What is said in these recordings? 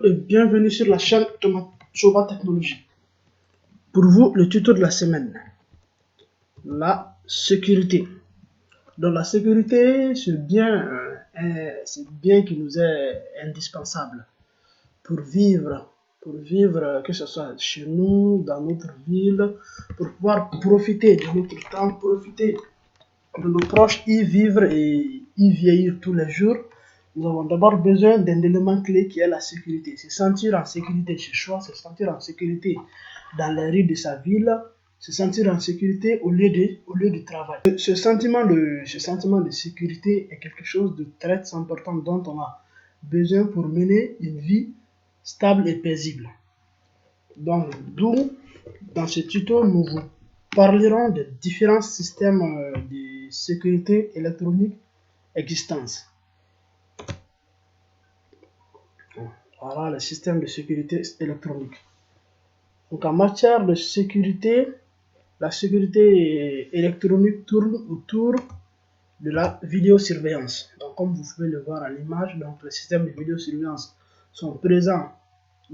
Et bienvenue sur la chaîne Choba Technologie. Pour vous, le tuto de la semaine, la sécurité. Donc la sécurité, c'est bien qui nous est indispensable pour vivre, que ce soit chez nous, dans notre ville, pour pouvoir profiter de notre temps, profiter de nos proches, y vivre et y vieillir tous les jours. Nous avons d'abord besoin d'un élément clé qui est la sécurité. Se sentir en sécurité chez soi, se sentir en sécurité dans les rues de sa ville, se sentir en sécurité au lieu du travail. Ce sentiment de sécurité est quelque chose de très important dont on a besoin pour mener une vie stable et paisible. Donc, d'où, dans ce tuto, nous vous parlerons des différents systèmes de sécurité électronique existants. Voilà le système de sécurité électronique. Donc en matière de sécurité, la sécurité électronique tourne autour de la vidéosurveillance. Donc comme vous pouvez le voir à l'image, donc les systèmes de vidéosurveillance sont présents,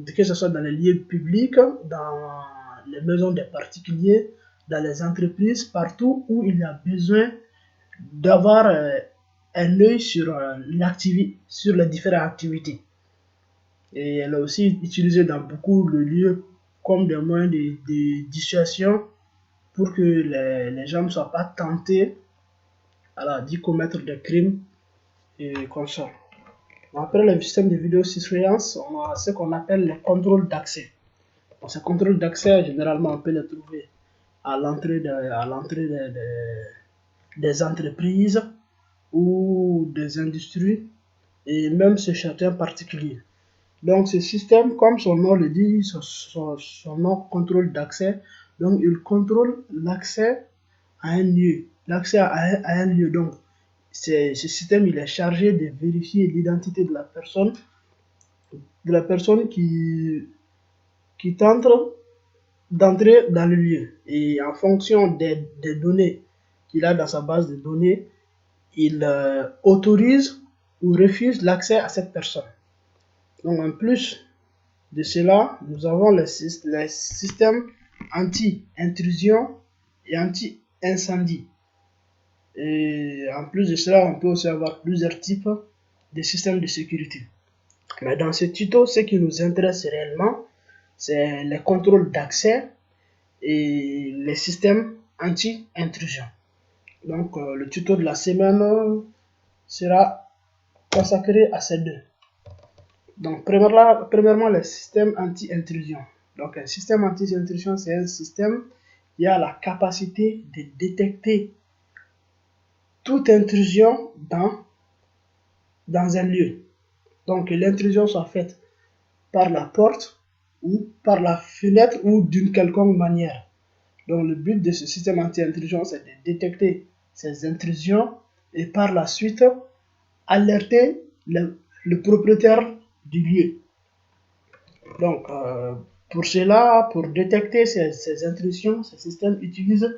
que ce soit dans les lieux publics, dans les maisons des particuliers, dans les entreprises, partout où il y a besoin d'avoir un œil sur les différentes activités. Et elle est aussi utilisée dans beaucoup de lieux comme des moyens de dissuasion pour que les gens ne soient pas tentés d'y commettre des crimes et consorts. Après le système de vidéosurveillance, on a ce qu'on appelle les contrôles d'accès. Ces contrôles d'accès, généralement, on peut les trouver à l'entrée des entreprises ou des industries et même chez certains particuliers. Donc ce système, comme son nom le dit, son nom contrôle d'accès, donc il contrôle l'accès à un lieu. L'accès à un lieu, donc ce système il est chargé de vérifier l'identité de la personne qui tente d'entrer dans le lieu. Et en fonction des données qu'il a dans sa base de données, il autorise ou refuse l'accès à cette personne. Donc en plus de cela, nous avons les systèmes anti-intrusion et anti-incendie. Et en plus de cela, on peut aussi avoir plusieurs types de systèmes de sécurité. Mais dans ce tuto, ce qui nous intéresse réellement, c'est les contrôles d'accès et les systèmes anti-intrusion. Donc le tuto de la semaine sera consacré à ces deux. Donc premièrement le système anti-intrusion. Donc un système anti-intrusion, c'est un système qui a la capacité de détecter toute intrusion dans un lieu. Donc que l'intrusion soit faite par la porte ou par la fenêtre ou d'une quelconque manière. Donc le but de ce système anti-intrusion, c'est de détecter ces intrusions et par la suite alerter le propriétaire du lieu. Donc pour cela, pour détecter ces intrusions, ce système utilise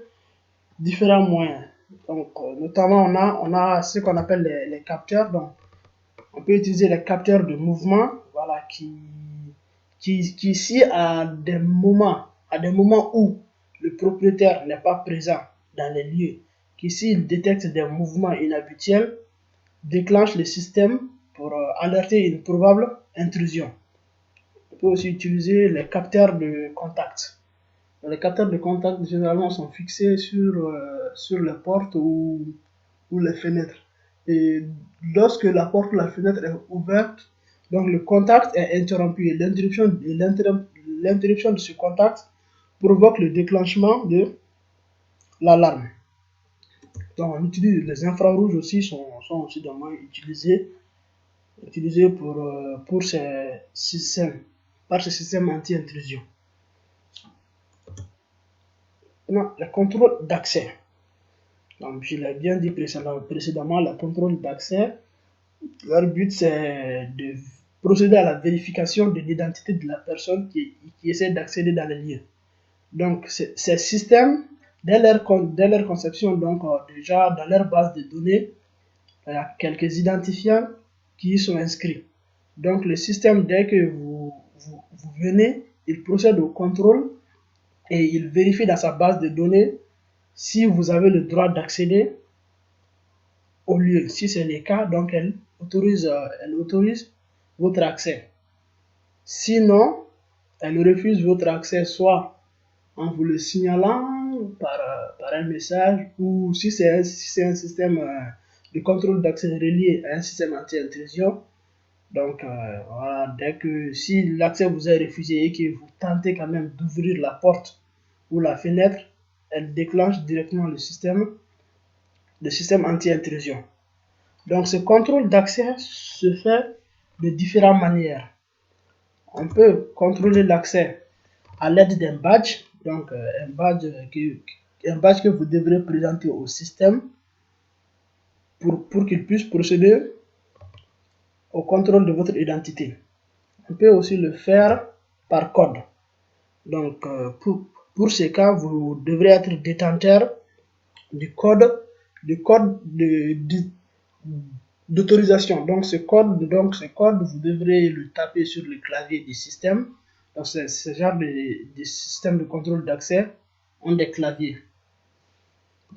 différents moyens. Donc notamment on a ce qu'on appelle les capteurs. Donc on peut utiliser les capteurs de mouvement, voilà, qui ici à des moments où le propriétaire n'est pas présent dans les lieux, qui s'il détecte des mouvements inhabituels, déclenche le système pour alerter une probable intrusion. On peut aussi utiliser les capteurs de contact. Les capteurs de contact généralement sont fixés sur les portes ou les fenêtres. Et lorsque la porte ou la fenêtre est ouverte, donc le contact est interrompu et l'interruption de ce contact provoque le déclenchement de l'alarme. Donc on utilise les infrarouges aussi, sont aussi utilisés pour ces systèmes, par ce système anti-intrusion. Maintenant, le contrôle d'accès. Donc je l'ai bien dit précédemment, le contrôle d'accès, leur but c'est de procéder à la vérification de l'identité de la personne qui essaie d'accéder dans le lieu. Donc ces systèmes, dès leur conception, donc déjà dans leur base de données, il y a quelques identifiants qui y sont inscrits. Donc le système, dès que vous venez, il procède au contrôle et il vérifie dans sa base de données si vous avez le droit d'accéder au lieu. Si c'est le cas, donc elle autorise votre accès. Sinon, elle refuse votre accès soit en vous le signalant par un message ou si c'est un système de contrôle d'accès relié à un système anti-intrusion. Donc voilà, si l'accès vous est refusé et que vous tentez quand même d'ouvrir la porte ou la fenêtre, elle déclenche directement le système anti-intrusion. Donc ce contrôle d'accès se fait de différentes manières. On peut contrôler l'accès à l'aide d'un badge, donc un badge que vous devrez présenter au système pour qu'il puisse procéder au contrôle de votre identité. On peut aussi le faire par code. Donc pour ce cas, vous devrez être détenteur du code d'autorisation. Donc ce code, vous devrez le taper sur le clavier du système. Donc ce genre de système de contrôle d'accès ont des claviers.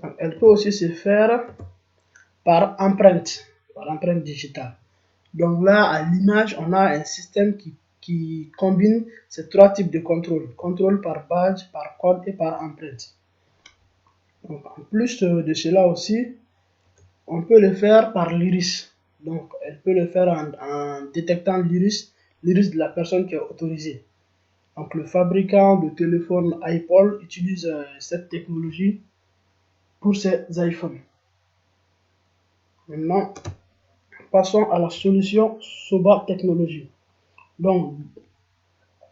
Donc, elle peut aussi se faire par empreinte digitale. Donc là, à l'image, on a un système qui combine ces trois types de contrôle. Contrôle par badge, par code et par empreinte. Donc, en plus de cela aussi, on peut le faire par l'iris. Donc, elle peut le faire en détectant l'iris de la personne qui est autorisée. Donc, le fabricant de téléphone Apple utilise cette technologie pour ses iPhones. Maintenant, passons à la solution Soba Technologies. Donc,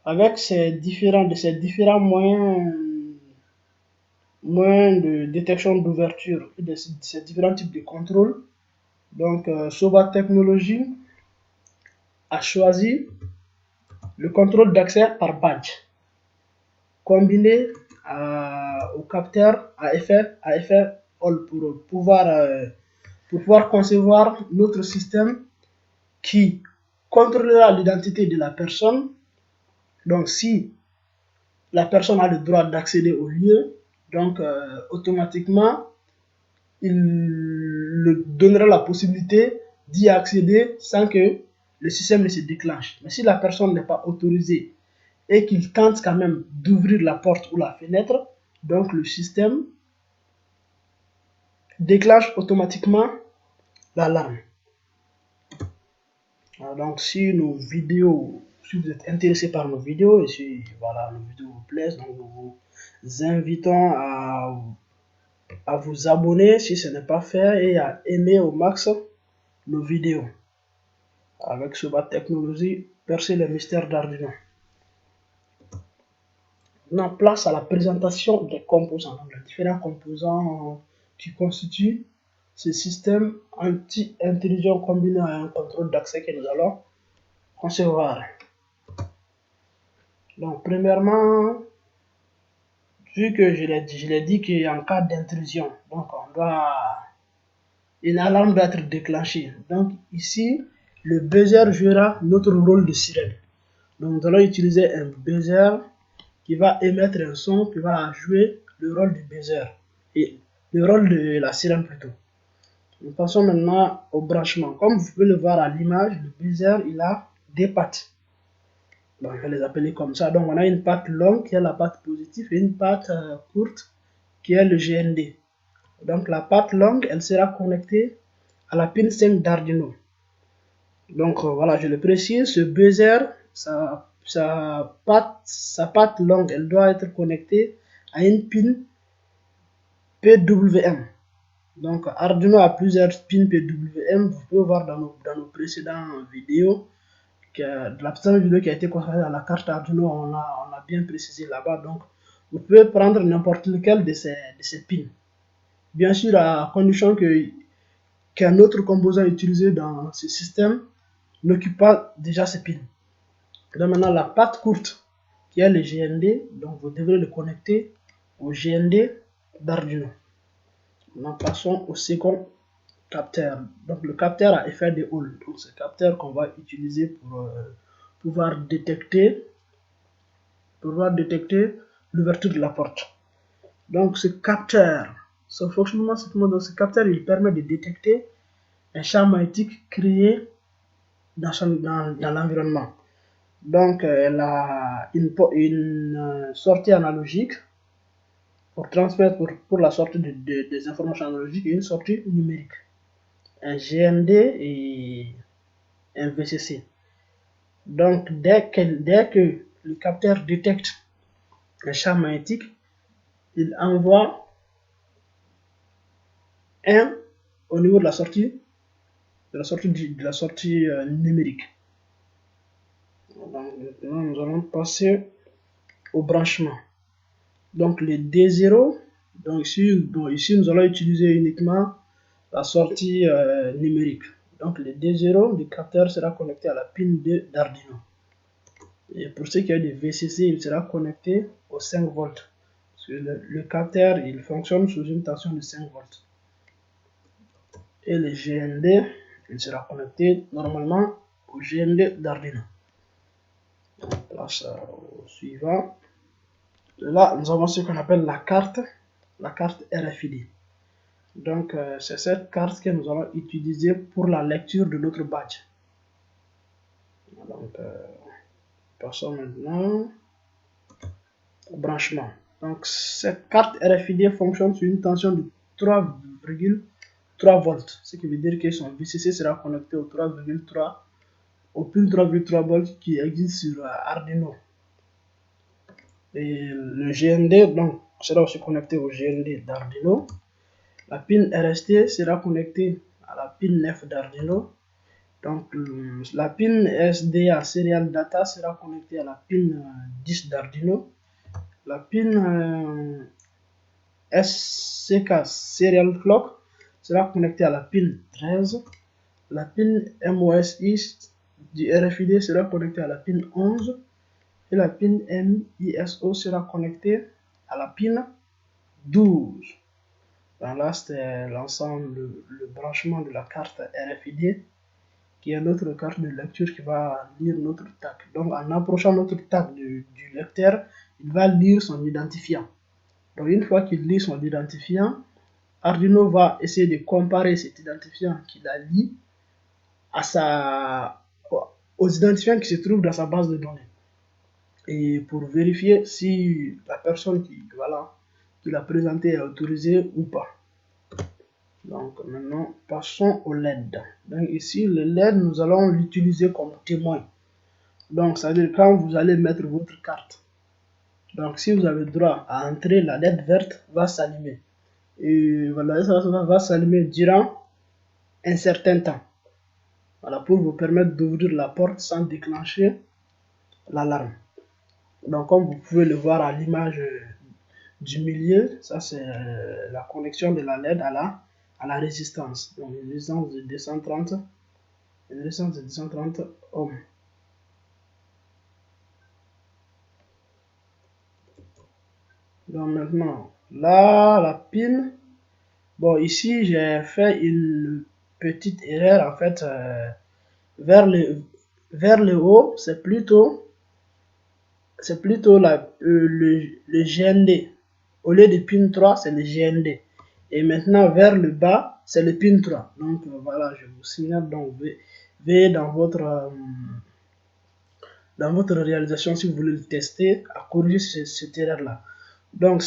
avec ces différents moyens de détection d'ouverture et de ces différents types de contrôles, donc Soba Technologies a choisi le contrôle d'accès par badge, combiné au capteur à effet Hall pour pouvoir concevoir notre système qui contrôlera l'identité de la personne. Donc si la personne a le droit d'accéder au lieu, donc automatiquement il lui donnera la possibilité d'y accéder sans que le système ne se déclenche. Mais si la personne n'est pas autorisée et qu'il tente quand même d'ouvrir la porte ou la fenêtre, donc le système déclenche automatiquement l'alarme. Donc si vous êtes intéressé par nos vidéos et si voilà, nos vidéos vous plaisent, donc nous vous invitons à vous abonner si ce n'est pas fait et à aimer au max nos vidéos. Avec Soba Technologies, percer les mystères d'Arduino. Maintenant, place à la présentation des composants, donc les différents composants qui constituent ce système anti-intrusion combiné à un contrôle d'accès que nous allons concevoir. Donc, premièrement, vu que je l'ai dit qu'en cas d'intrusion, donc une alarme doit être déclenchée. Donc ici, le buzzer jouera notre rôle de sirène. Donc nous allons utiliser un buzzer qui va émettre un son qui va jouer le rôle du buzzer et le rôle de la sirène plutôt. Nous passons maintenant au branchement. Comme vous pouvez le voir à l'image, le buzzer il a des pattes. Donc, je vais les appeler comme ça. Donc on a une patte longue qui est la patte positive et une patte courte qui est le GND. Donc la patte longue, elle sera connectée à la pin 5 d'Arduino. Donc voilà, je le précise, ce buzzer, sa patte longue, elle doit être connectée à une pin PWM. Donc Arduino a plusieurs pins PWM, vous pouvez voir dans nos précédentes vidéos, de la précédente vidéo qui a été consacrée à la carte Arduino, on a bien précisé là-bas. Donc vous pouvez prendre n'importe lequel de ces pins. Bien sûr, à condition qu'un autre composant utilisé dans ce système n'occupe pas déjà ces pins. Donc maintenant, la patte courte, qui est le GND, donc vous devrez le connecter au GND d'Arduino. Maintenant, passons au second capteur. Donc le capteur a FRD Hall. Donc c'est le capteur qu'on va utiliser pour pouvoir détecter pouvoir détecter l'ouverture de la porte. Donc ce capteur, son fonctionnement, ce capteur, il permet de détecter un champ magnétique créé dans l'environnement. Donc elle a une sortie analogique pour transmettre pour la sortie des informations analogiques et une sortie numérique. Un GND et un VCC. Donc dès que le capteur détecte un champ magnétique, il envoie un au niveau de la sortie numérique. Donc, maintenant nous allons passer au branchement. Donc les D0, donc ici nous allons utiliser uniquement la sortie numérique. Donc le D0 du capteur sera connecté à la pin 2 d'Arduino. Et pour ce qui est du VCC, il sera connecté au 5 volts. Parce que le capteur, il fonctionne sous une tension de 5 volts. Et le GND, il sera connecté normalement au GND d'Arduino. On passe au suivant. Là, nous avons ce qu'on appelle la carte RFID. Donc, c'est cette carte que nous allons utiliser pour la lecture de notre badge. Donc, passons maintenant au branchement. Donc, cette carte RFID fonctionne sur une tension de 3,3 volts. Ce qui veut dire que son VCC sera connecté au 3,3 au pin 3,3 volts qui existe sur Arduino. Et le GND donc sera aussi connecté au GND d'Arduino. La pin RST sera connectée à la pin 9 d'Arduino. Donc la pin SDA Serial Data sera connectée à la pin 10 d'Arduino. La pin SCK Serial Clock sera connectée à la pin 13. La pin MOSI du RFID sera connectée à la pin 11. Et la pin MISO sera connectée à la pin 12. Donc là, c'est l'ensemble, le branchement de la carte RFID, qui est notre carte de lecture qui va lire notre tag. Donc en approchant notre tag du lecteur, il va lire son identifiant. Donc une fois qu'il lit son identifiant, Arduino va essayer de comparer cet identifiant qu'il a lu aux identifiants qui se trouvent dans sa base de données. Et pour vérifier si la personne qui l'a présenté est autorisée ou pas. Donc maintenant, passons au LED. Donc ici, le LED, nous allons l'utiliser comme témoin. Donc, ça veut dire quand vous allez mettre votre carte. Donc, si vous avez droit à entrer, la LED verte va s'allumer. Et voilà, ça va s'allumer durant un certain temps. Voilà, pour vous permettre d'ouvrir la porte sans déclencher l'alarme. Donc, comme vous pouvez le voir à l'image du milieu, ça c'est la connexion de la LED à la résistance. Donc, une résistance de 230 ohms. Donc maintenant, là, la pin. Bon, ici, j'ai fait une petite erreur, en fait, vers le haut, c'est plutôt le GND. Au lieu de pin 3, c'est le GND. Et maintenant, vers le bas, c'est le pin 3. Donc, voilà, je vous signale. Donc, veuillez dans votre réalisation, si vous voulez le tester, à corriger cette erreur-là. Donc,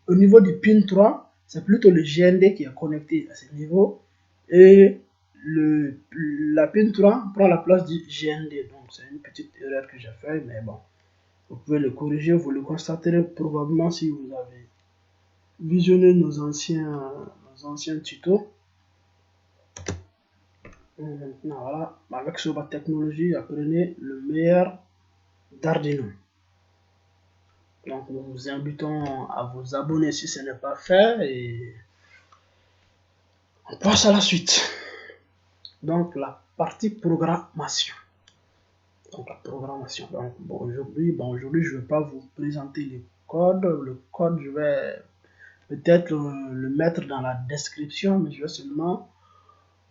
au niveau du pin 3, c'est plutôt le GND qui est connecté à ce niveau. Et la pin 3 prend la place du GND. Donc, c'est une petite erreur que j'ai faite, mais bon. Vous pouvez le corriger, vous le constaterez probablement si vous avez visionné nos anciens tutos. Et maintenant, voilà, avec Soba Technologie, apprenez le meilleur d'Arduino. Donc, nous vous invitons à vous abonner si ce n'est pas fait et on passe à la suite. Donc, la partie programmation. Donc, la programmation. Donc, aujourd'hui, je ne vais pas vous présenter les codes. Le code, je vais peut-être le mettre dans la description, mais je vais seulement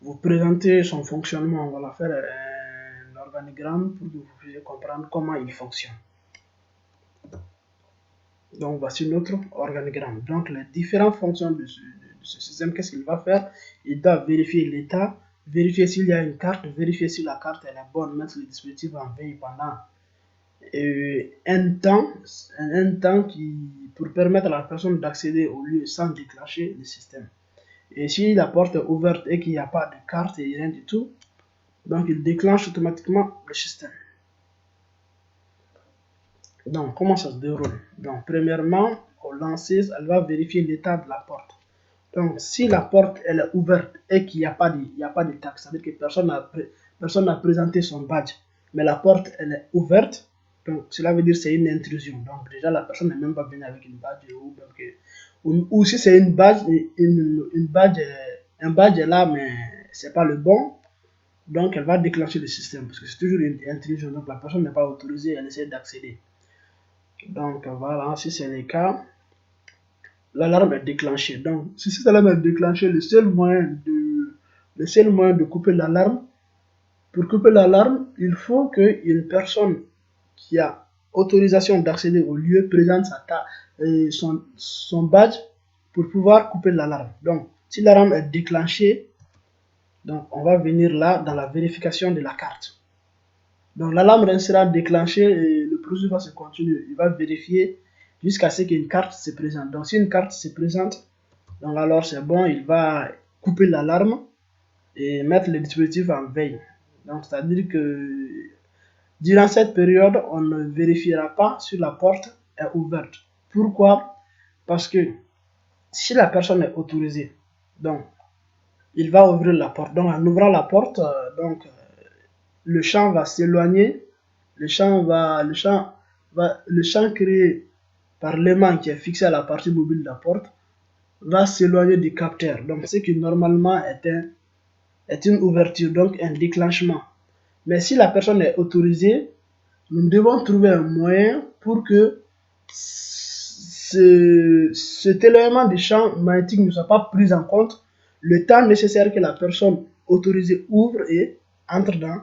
vous présenter son fonctionnement. On va faire un organigramme pour que vous puissiez comprendre comment il fonctionne. Donc voici notre organigramme. Donc les différentes fonctions de ce système, qu'est-ce qu'il va faire? Il doit vérifier l'état, vérifier s'il y a une carte, vérifier si la carte elle est bonne, mettre le dispositif en veille pendant un temps pour permettre à la personne d'accéder au lieu sans déclencher le système. Et si la porte est ouverte et qu'il n'y a pas de carte et rien du tout, donc il déclenche automatiquement le système. Donc, comment ça se déroule? Donc, premièrement, au lancer, elle va vérifier l'état de la porte. Donc, si la porte elle est ouverte et qu'il n'y a pas de tag, c'est-à-dire que personne n'a présenté son badge, mais la porte elle est ouverte, donc cela veut dire que c'est une intrusion. Donc, déjà, la personne n'est même pas venue avec une badge ou si c'est une badge, un badge est là, mais c'est pas le bon, donc elle va déclencher le système parce que c'est toujours une intrusion. Donc, la personne n'est pas autorisée, elle essaie d'accéder. Donc voilà, si c'est le cas, l'alarme est déclenchée. Donc si cette alarme est déclenchée, le seul moyen de couper l'alarme, pour couper l'alarme, il faut qu'une personne qui a autorisation d'accéder au lieu présente son badge pour pouvoir couper l'alarme. Donc si l'alarme est déclenchée, donc on va venir là dans la vérification de la carte. Donc l'alarme sera déclenchée et le processus va se continuer. Il va vérifier jusqu'à ce qu'une carte se présente. Donc si une carte se présente, donc alors c'est bon, il va couper l'alarme et mettre le dispositif en veille. Donc c'est-à-dire que durant cette période, on ne vérifiera pas si la porte est ouverte. Pourquoi? Parce que si la personne est autorisée, donc il va ouvrir la porte. Donc en ouvrant la porte, le champ va s'éloigner, le champ créé par l'aimant qui est fixé à la partie mobile de la porte va s'éloigner du capteur. Donc ce qui normalement est une ouverture, donc un déclenchement. Mais si la personne est autorisée, nous devons trouver un moyen pour que cet élément du champ magnétique ne soit pas pris en compte le temps nécessaire que la personne autorisée ouvre et entre dans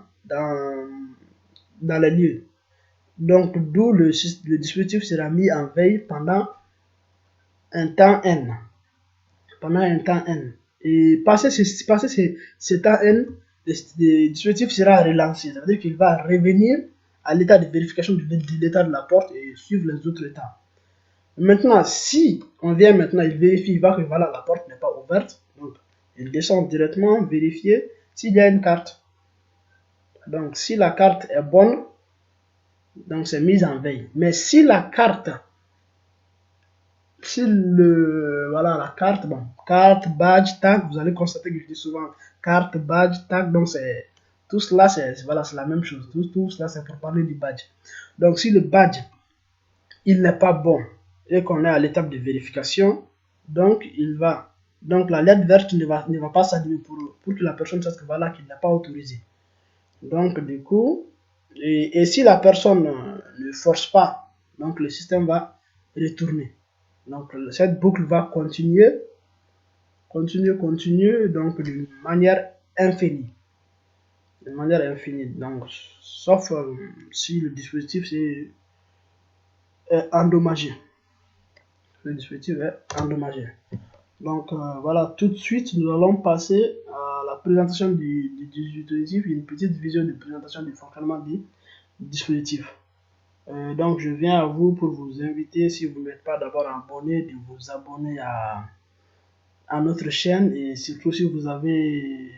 les lieux. Donc, d'où le dispositif sera mis en veille pendant un temps N. Pendant un temps N. Et passé ce temps N, le dispositif sera relancé. Ça veut dire qu'il va revenir à l'état de vérification de l'état de la porte et suivre les autres états. Maintenant, si on vient maintenant, il vérifie, il va que voilà, la porte n'est pas ouverte. Donc, il descend directement, vérifier s'il y a une carte. Donc, si la carte est bonne, donc c'est mise en veille. Mais si la carte, la carte, carte, badge, tag, vous allez constater que je dis souvent carte, badge, tag, donc c'est tout cela, c'est la même chose. Tout cela, c'est pour parler du badge. Donc, si le badge, il n'est pas bon et qu'on est à l'étape de vérification, donc la lettre verte ne va pas s'allumer pour que la personne sache que voilà, qu'il n'est pas autorisé. Donc, du coup, et si la personne ne force pas, donc le système va retourner. Donc, cette boucle va continuer, donc d'une manière infinie. Donc, sauf si le dispositif est endommagé. Le dispositif est endommagé. Donc, voilà, tout de suite, nous allons passer à la présentation du dispositif, une petite vision de présentation du fonctionnement du dispositif. Donc, je viens à vous pour vous inviter, si vous n'êtes pas d'abord abonné, de vous abonner à notre chaîne et surtout si vous avez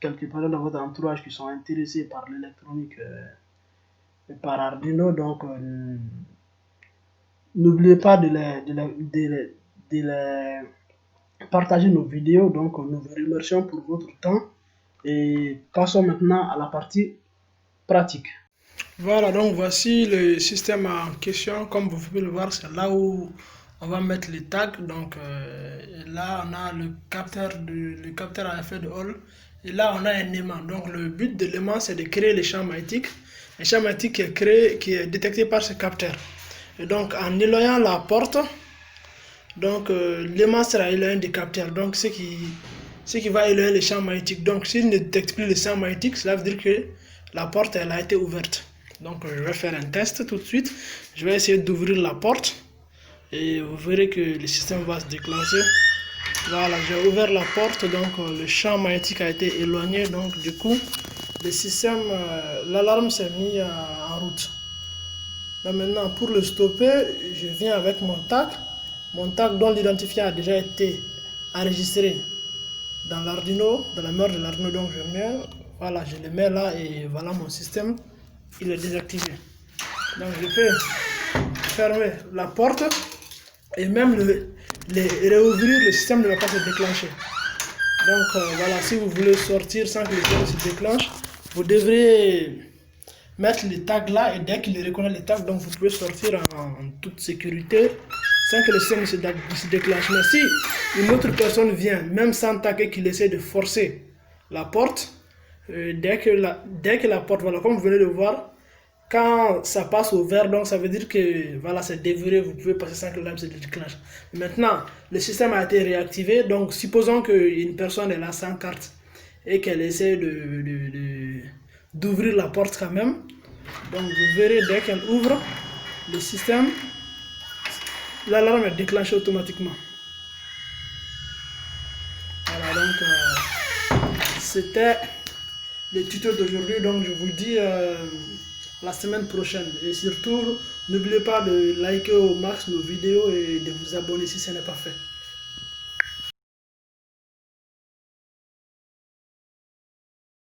quelques personnes dans votre entourage qui sont intéressés par l'électronique et par Arduino, donc n'oubliez pas de les partager nos vidéos. Donc nous vous remercions pour votre temps et passons maintenant à la partie pratique. Voilà, donc voici le système en question. Comme vous pouvez le voir, c'est là où on va mettre les tags. Donc là, on a le capteur à effet de Hall. Et là, on a un aimant. Donc le but de l'aimant, c'est de créer les champs magnétiques. Un champ magnétique qui est détecté par ce capteur. Et donc en éloignant la porte, donc l'aimant sera éloigné du capteur. Donc ce qui va éloigner les champs magnétiques. Donc s'il ne détecte plus les champs magnétiques, cela veut dire que la porte a été ouverte. Donc je vais faire un test tout de suite. Je vais essayer d'ouvrir la porte. et vous verrez que le système va se déclencher. Voilà, j'ai ouvert la porte, donc le champ magnétique a été éloigné, donc du coup le système, l'alarme s'est mise en route. Là, maintenant, pour le stopper, je viens avec mon tag dont l'identifiant a déjà été enregistré dans l'Arduino, dans la mémoire de l'Arduino. Donc je mets, voilà, je le mets là et voilà mon système, il est désactivé. Donc je peux fermer la porte et même réouvrir, le système ne va pas se déclencher. Donc voilà, si vous voulez sortir sans que le système se déclenche, vous devrez mettre les tags là et dès qu'il reconnaît les tags, donc vous pouvez sortir en toute sécurité sans que le système se déclenche. Mais si une autre personne vient, même sans tag, et qu'il essaie de forcer la porte, dès que la porte, voilà, comme vous venez de voir, quand ça passe au vert, donc ça veut dire que voilà, c'est déverrouillé, vous pouvez passer sans que l'alarme se déclenche. Maintenant, le système a été réactivé, donc supposons qu'une personne est là sans carte et qu'elle essaie d'ouvrir la porte quand même. Donc vous verrez, dès qu'elle ouvre le système, l'alarme est déclenchée automatiquement. Voilà, donc c'était le tuto d'aujourd'hui, donc je vous dis la semaine prochaine. Et surtout, n'oubliez pas de liker au max nos vidéos et de vous abonner si ce n'est pas fait.